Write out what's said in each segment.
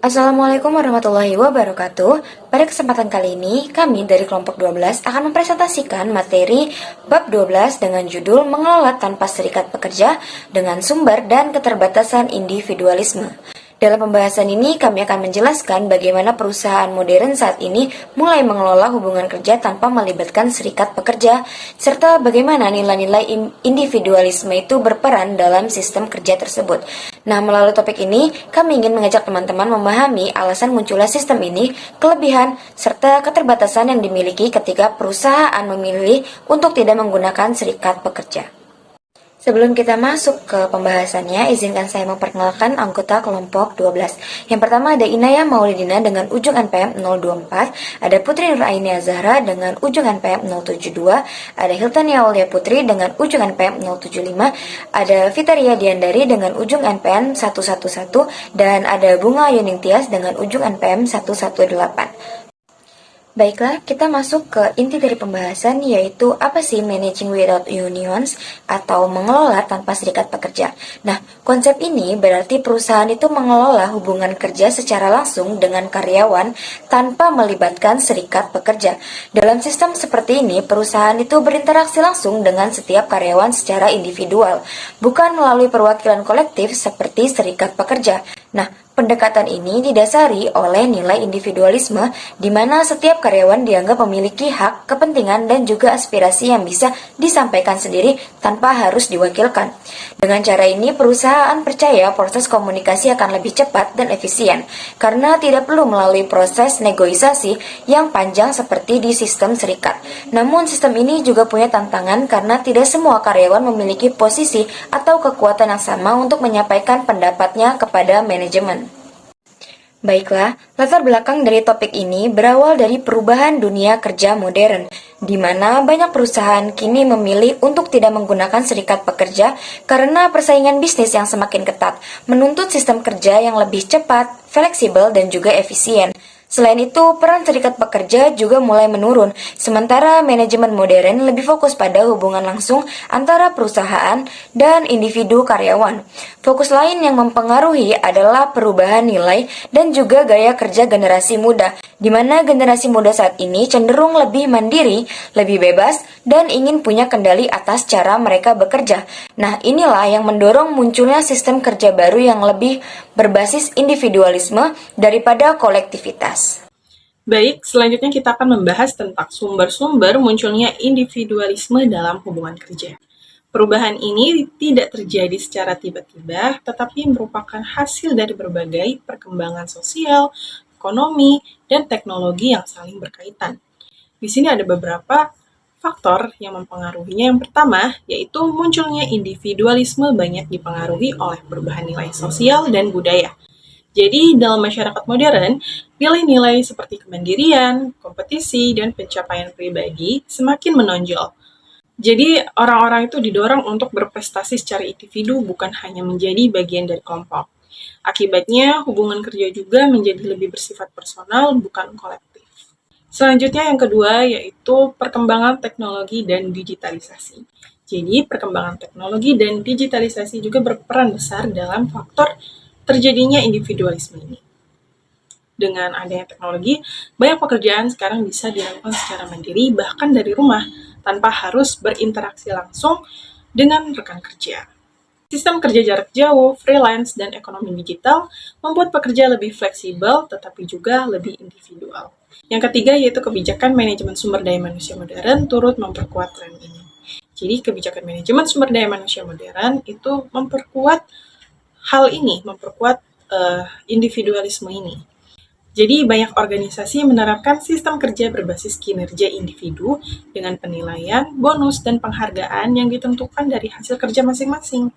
Assalamualaikum warahmatullahi wabarakatuh. Pada kesempatan kali ini, kami dari kelompok 12 akan mempresentasikan materi bab 12 dengan judul Mengelola Tanpa Serikat Pekerja dengan Sumber dan Keterbatasan Individualisme. Dalam pembahasan ini, kami akan menjelaskan bagaimana perusahaan modern saat ini mulai mengelola hubungan kerja tanpa melibatkan serikat pekerja, serta bagaimana nilai-nilai individualisme itu berperan dalam sistem kerja tersebut. Nah, melalui topik ini, kami ingin mengajak teman-teman memahami alasan munculnya sistem ini, kelebihan, serta keterbatasan yang dimiliki ketika perusahaan memilih untuk tidak menggunakan serikat pekerja. Sebelum kita masuk ke pembahasannya, izinkan saya memperkenalkan anggota kelompok 12. Yang pertama ada Inaya Maulidina dengan ujung NPM 024, ada Putri Nuraini Azhara dengan ujung NPM 072, ada Hiltania Aulia Putri dengan ujung NPM 075, ada Vitaria Diandari dengan ujung NPM 111, dan ada Bunga Yuning Tias dengan ujung NPM 118. Baiklah, kita masuk ke inti dari pembahasan, yaitu apa sih managing without unions atau mengelola tanpa serikat pekerja. Nah, konsep ini berarti perusahaan itu mengelola hubungan kerja secara langsung dengan karyawan tanpa melibatkan serikat pekerja. Dalam sistem seperti ini, perusahaan itu berinteraksi langsung dengan setiap karyawan secara individual, bukan melalui perwakilan kolektif seperti serikat pekerja. Nah, pendekatan ini didasari oleh nilai individualisme, di mana setiap karyawan dianggap memiliki hak, kepentingan, dan juga aspirasi yang bisa disampaikan sendiri tanpa harus diwakilkan. Dengan cara ini, perusahaan percaya proses komunikasi akan lebih cepat dan efisien, karena tidak perlu melalui proses negosiasi yang panjang seperti di sistem serikat. Namun, sistem ini juga punya tantangan karena tidak semua karyawan memiliki posisi atau kekuatan yang sama untuk menyampaikan pendapatnya kepada manajemen. Baiklah, latar belakang dari topik ini berawal dari perubahan dunia kerja modern, di mana banyak perusahaan kini memilih untuk tidak menggunakan serikat pekerja karena persaingan bisnis yang semakin ketat, menuntut sistem kerja yang lebih cepat, fleksibel, dan juga efisien. Selain itu, peran serikat pekerja juga mulai menurun, sementara manajemen modern lebih fokus pada hubungan langsung antara perusahaan dan individu karyawan. Fokus lain yang mempengaruhi adalah perubahan nilai dan juga gaya kerja generasi muda, di mana generasi muda saat ini cenderung lebih mandiri, lebih bebas, dan ingin punya kendali atas cara mereka bekerja. Nah, inilah yang mendorong munculnya sistem kerja baru yang lebih berbasis individualisme daripada kolektivitas. Baik, selanjutnya kita akan membahas tentang sumber-sumber munculnya individualisme dalam hubungan kerja. Perubahan ini tidak terjadi secara tiba-tiba, tetapi merupakan hasil dari berbagai perkembangan sosial, ekonomi, dan teknologi yang saling berkaitan. Di sini ada beberapa faktor yang mempengaruhinya. Yang pertama, yaitu munculnya individualisme banyak dipengaruhi oleh perubahan nilai sosial dan budaya. Jadi, dalam masyarakat modern, nilai-nilai seperti kemandirian, kompetisi, dan pencapaian pribadi semakin menonjol. Jadi, orang-orang itu didorong untuk berprestasi secara individu, bukan hanya menjadi bagian dari kelompok. Akibatnya, hubungan kerja juga menjadi lebih bersifat personal, bukan kolektif. Selanjutnya, yang kedua, yaitu perkembangan teknologi dan digitalisasi. Jadi, perkembangan teknologi dan digitalisasi juga berperan besar dalam faktor terjadinya individualisme ini. Dengan adanya teknologi, banyak pekerjaan sekarang bisa dilakukan secara mandiri, bahkan dari rumah, tanpa harus berinteraksi langsung dengan rekan kerja. Sistem kerja jarak jauh, freelance, dan ekonomi digital membuat pekerja lebih fleksibel, tetapi juga lebih individual. Yang ketiga yaitu kebijakan manajemen sumber daya manusia modern turut memperkuat tren ini. Jadi kebijakan manajemen sumber daya manusia modern itu memperkuat hal ini, memperkuat individualisme ini. Jadi banyak organisasi menerapkan sistem kerja berbasis kinerja individu dengan penilaian, bonus, dan penghargaan yang ditentukan dari hasil kerja masing-masing.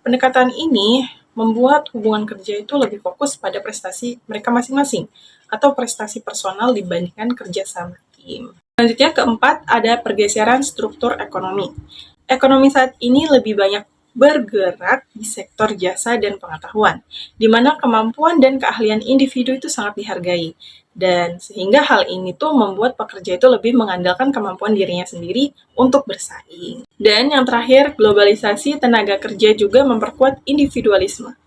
Pendekatan ini membuat hubungan kerja itu lebih fokus pada prestasi mereka masing-masing atau prestasi personal dibandingkan kerja sama tim. Selanjutnya keempat, ada pergeseran struktur ekonomi. Ekonomi saat ini lebih banyak bergerak di sektor jasa dan pengetahuan, di mana kemampuan dan keahlian individu itu sangat dihargai. Dan sehingga hal ini tuh membuat pekerja itu lebih mengandalkan kemampuan dirinya sendiri untuk bersaing. Dan yang terakhir, globalisasi tenaga kerja juga memperkuat individualisme.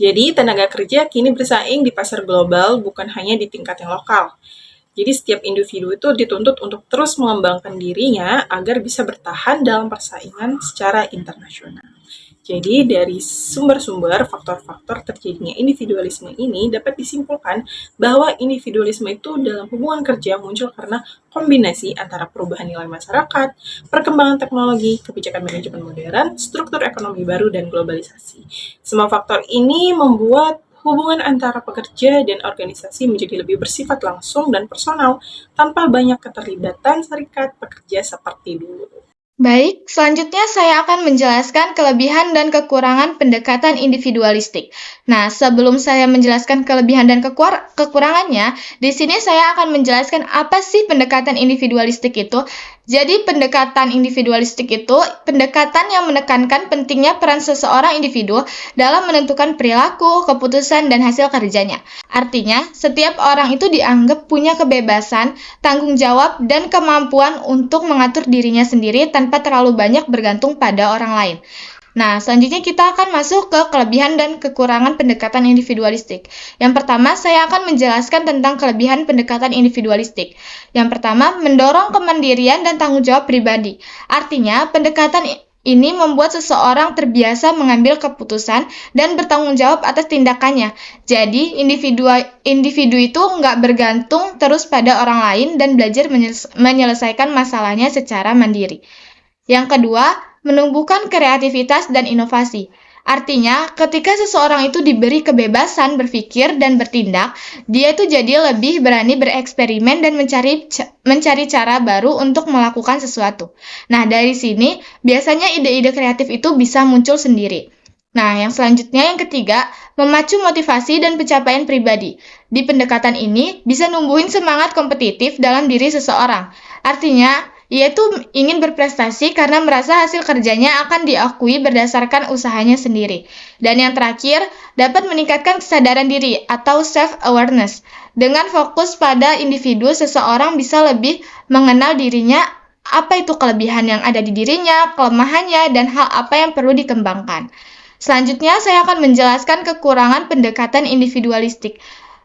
Jadi, tenaga kerja kini bersaing di pasar global bukan hanya di tingkat yang lokal. Jadi, setiap individu itu dituntut untuk terus mengembangkan dirinya agar bisa bertahan dalam persaingan secara internasional. Jadi, dari sumber-sumber faktor-faktor terjadinya individualisme ini dapat disimpulkan bahwa individualisme itu dalam hubungan kerja muncul karena kombinasi antara perubahan nilai masyarakat, perkembangan teknologi, kebijakan manajemen modern, struktur ekonomi baru, dan globalisasi. Semua faktor ini membuat hubungan antara pekerja dan organisasi menjadi lebih bersifat langsung dan personal tanpa banyak keterlibatan serikat pekerja seperti dulu. Baik, selanjutnya saya akan menjelaskan kelebihan dan kekurangan pendekatan individualistik. Nah, sebelum saya menjelaskan kelebihan dan kekurangannya, di sini saya akan menjelaskan apa sih pendekatan individualistik itu. Jadi, pendekatan individualistik itu pendekatan yang menekankan pentingnya peran seseorang individu dalam menentukan perilaku, keputusan, dan hasil kerjanya. Artinya, setiap orang itu dianggap punya kebebasan, tanggung jawab, dan kemampuan untuk mengatur dirinya sendiri tanpa terlalu banyak bergantung pada orang lain. Nah, selanjutnya kita akan masuk ke kelebihan dan kekurangan pendekatan individualistik. Yang pertama, saya akan menjelaskan tentang kelebihan pendekatan individualistik. Yang pertama, mendorong kemandirian dan tanggung jawab pribadi. Artinya, pendekatan ini membuat seseorang terbiasa mengambil keputusan dan bertanggung jawab atas tindakannya. Jadi, individu itu nggak bergantung terus pada orang lain dan belajar menyelesaikan masalahnya secara mandiri. Yang kedua, menumbuhkan kreativitas dan inovasi. Artinya, ketika seseorang itu diberi kebebasan berpikir dan bertindak, dia itu jadi lebih berani bereksperimen dan mencari cara baru untuk melakukan sesuatu. Nah, dari sini, biasanya ide-ide kreatif itu bisa muncul sendiri. Nah, yang selanjutnya yang ketiga, memacu motivasi dan pencapaian pribadi. Di pendekatan ini, bisa numbuhin semangat kompetitif dalam diri seseorang. Artinya, ia itu ingin berprestasi karena merasa hasil kerjanya akan diakui berdasarkan usahanya sendiri. Dan yang terakhir, dapat meningkatkan kesadaran diri atau self-awareness. Dengan fokus pada individu, seseorang bisa lebih mengenal dirinya, apa itu kelebihan yang ada di dirinya, kelemahannya, dan hal apa yang perlu dikembangkan. Selanjutnya, saya akan menjelaskan kekurangan pendekatan individualistik.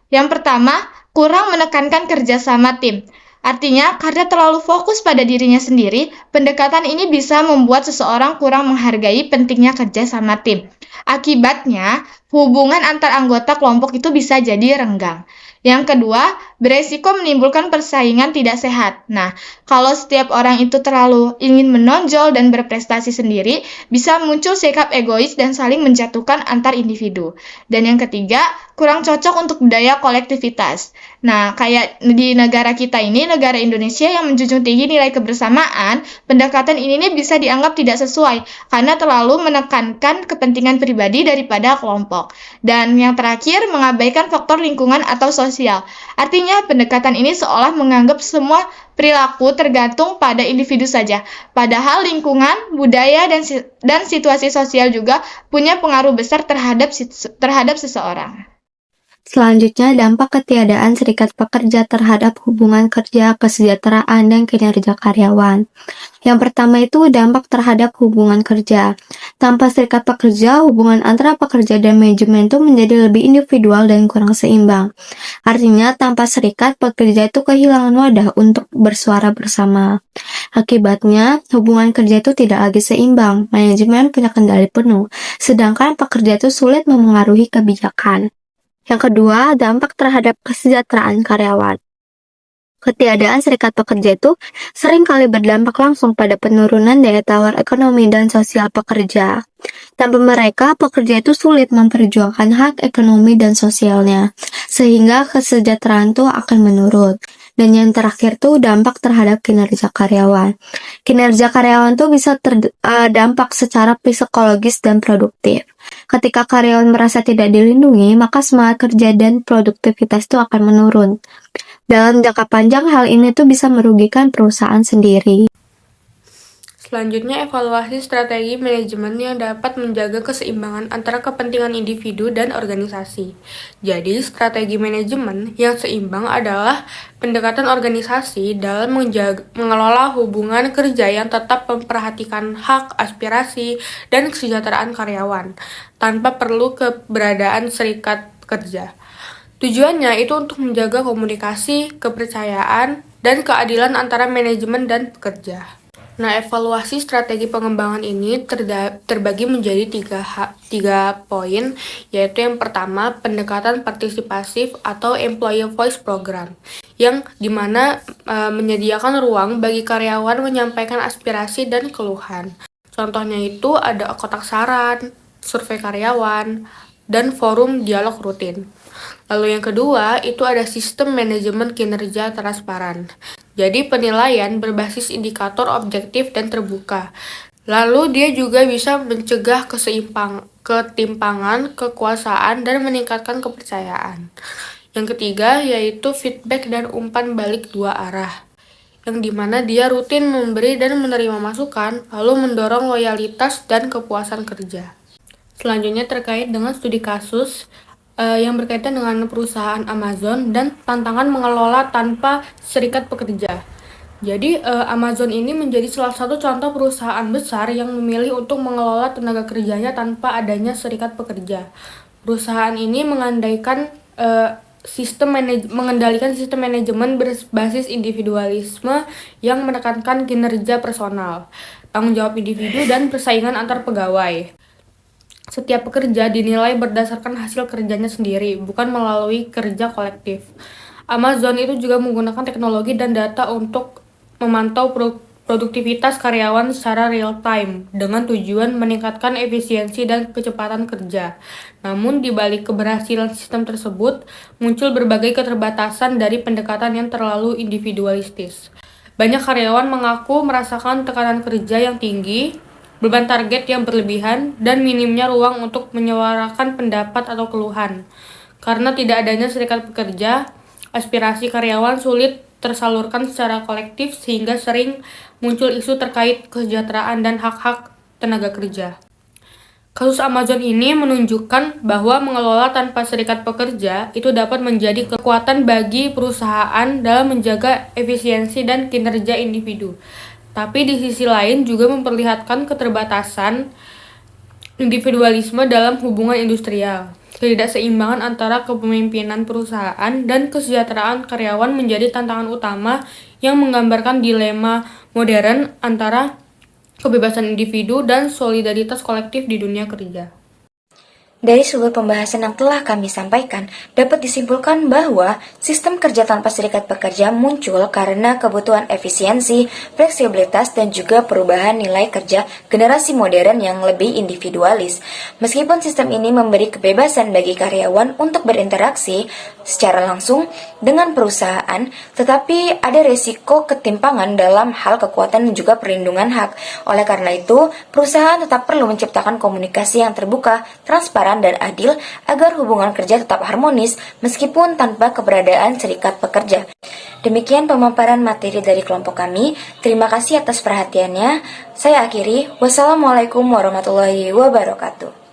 Yang pertama, kurang menekankan kerjasama tim. Artinya, karena terlalu fokus pada dirinya sendiri, pendekatan ini bisa membuat seseorang kurang menghargai pentingnya kerja sama tim. Akibatnya, hubungan antar anggota kelompok itu bisa jadi renggang. Yang kedua, beresiko menimbulkan persaingan tidak sehat. Nah, kalau setiap orang itu terlalu ingin menonjol dan berprestasi sendiri, bisa muncul sikap egois dan saling menjatuhkan antar individu. Dan yang ketiga, kurang cocok untuk budaya kolektivitas. Nah, kayak di negara kita ini, negara Indonesia yang menjunjung tinggi nilai kebersamaan, pendekatan ini bisa dianggap tidak sesuai karena terlalu menekankan kepentingan pribadi daripada kelompok. Dan yang terakhir, mengabaikan faktor lingkungan atau sosial. Artinya, pendekatan ini seolah menganggap semua perilaku tergantung pada individu saja. Padahal lingkungan, budaya, dan situasi sosial juga punya pengaruh besar terhadap seseorang. Selanjutnya, dampak ketiadaan serikat pekerja terhadap hubungan kerja, kesejahteraan, dan kinerja karyawan. Yang pertama itu dampak terhadap hubungan kerja. Tanpa serikat pekerja, hubungan antara pekerja dan manajemen itu menjadi lebih individual dan kurang seimbang. Artinya, tanpa serikat, pekerja itu kehilangan wadah untuk bersuara bersama. Akibatnya, hubungan kerja itu tidak lagi seimbang, manajemen punya kendali penuh, sedangkan pekerja itu sulit memengaruhi kebijakan. Yang kedua, dampak terhadap kesejahteraan karyawan. Ketiadaan serikat pekerja itu seringkali berdampak langsung pada penurunan daya tawar ekonomi dan sosial pekerja. Tanpa mereka, pekerja itu sulit memperjuangkan hak ekonomi dan sosialnya, sehingga kesejahteraan itu akan menurun. Dan yang terakhir tuh dampak terhadap kinerja karyawan. Kinerja karyawan tuh bisa terdampak secara psikologis dan produktif. Ketika karyawan merasa tidak dilindungi, maka semangat kerja dan produktivitas itu akan menurun. Dalam jangka panjang, hal ini tuh bisa merugikan perusahaan sendiri. Selanjutnya, evaluasi strategi manajemen yang dapat menjaga keseimbangan antara kepentingan individu dan organisasi. Jadi, strategi manajemen yang seimbang adalah pendekatan organisasi dalam mengelola hubungan kerja yang tetap memperhatikan hak, aspirasi, dan kesejahteraan karyawan, tanpa perlu keberadaan serikat kerja. Tujuannya itu untuk menjaga komunikasi, kepercayaan, dan keadilan antara manajemen dan pekerja. Nah, evaluasi strategi pengembangan ini terbagi menjadi tiga poin, yaitu yang pertama, pendekatan partisipasif atau Employee Voice Program, yang dimana menyediakan ruang bagi karyawan menyampaikan aspirasi dan keluhan. Contohnya itu ada kotak saran, survei karyawan, dan forum dialog rutin. Lalu yang kedua, itu ada sistem manajemen kinerja transparan. Jadi penilaian berbasis indikator objektif dan terbuka. Lalu dia juga bisa mencegah ketimpangan, kekuasaan, dan meningkatkan kepercayaan. Yang ketiga, yaitu feedback dan umpan balik dua arah, yang dimana dia rutin memberi dan menerima masukan, lalu mendorong loyalitas dan kepuasan kerja. Selanjutnya terkait dengan studi kasus yang berkaitan dengan perusahaan Amazon dan tantangan mengelola tanpa serikat pekerja. Jadi Amazon ini menjadi salah satu contoh perusahaan besar yang memilih untuk mengelola tenaga kerjanya tanpa adanya serikat pekerja. Perusahaan ini mengendalikan sistem manajemen berbasis individualisme yang menekankan kinerja personal, tanggung jawab individu, dan persaingan antar pegawai. Setiap pekerja dinilai berdasarkan hasil kerjanya sendiri, bukan melalui kerja kolektif. Amazon itu juga menggunakan teknologi dan data untuk memantau produktivitas karyawan secara real time dengan tujuan meningkatkan efisiensi dan kecepatan kerja. Namun di balik keberhasilan sistem tersebut, muncul berbagai keterbatasan dari pendekatan yang terlalu individualistis. Banyak karyawan mengaku merasakan tekanan kerja yang tinggi, beban target yang berlebihan, dan minimnya ruang untuk menyuarakan pendapat atau keluhan. Karena tidak adanya serikat pekerja, aspirasi karyawan sulit tersalurkan secara kolektif sehingga sering muncul isu terkait kesejahteraan dan hak-hak tenaga kerja. Kasus Amazon ini menunjukkan bahwa mengelola tanpa serikat pekerja itu dapat menjadi kekuatan bagi perusahaan dalam menjaga efisiensi dan kinerja individu. Tapi di sisi lain juga memperlihatkan keterbatasan individualisme dalam hubungan industrial. Ketidakseimbangan antara kepemimpinan perusahaan dan kesejahteraan karyawan menjadi tantangan utama yang menggambarkan dilema modern antara kebebasan individu dan solidaritas kolektif di dunia kerja. Dari sudut pembahasan yang telah kami sampaikan, dapat disimpulkan bahwa sistem kerja tanpa serikat pekerja muncul karena kebutuhan efisiensi, fleksibilitas, dan juga perubahan nilai kerja generasi modern yang lebih individualis. Meskipun sistem ini memberi kebebasan bagi karyawan untuk berinteraksi secara langsung dengan perusahaan, tetapi ada resiko ketimpangan dalam hal kekuatan dan juga perlindungan hak. Oleh karena itu, perusahaan tetap perlu menciptakan komunikasi yang terbuka, transparan, dan adil agar hubungan kerja tetap harmonis meskipun tanpa keberadaan serikat pekerja. Demikian pemaparan materi dari kelompok kami. Terima kasih atas perhatiannya. Saya akhiri. Wassalamualaikum warahmatullahi wabarakatuh.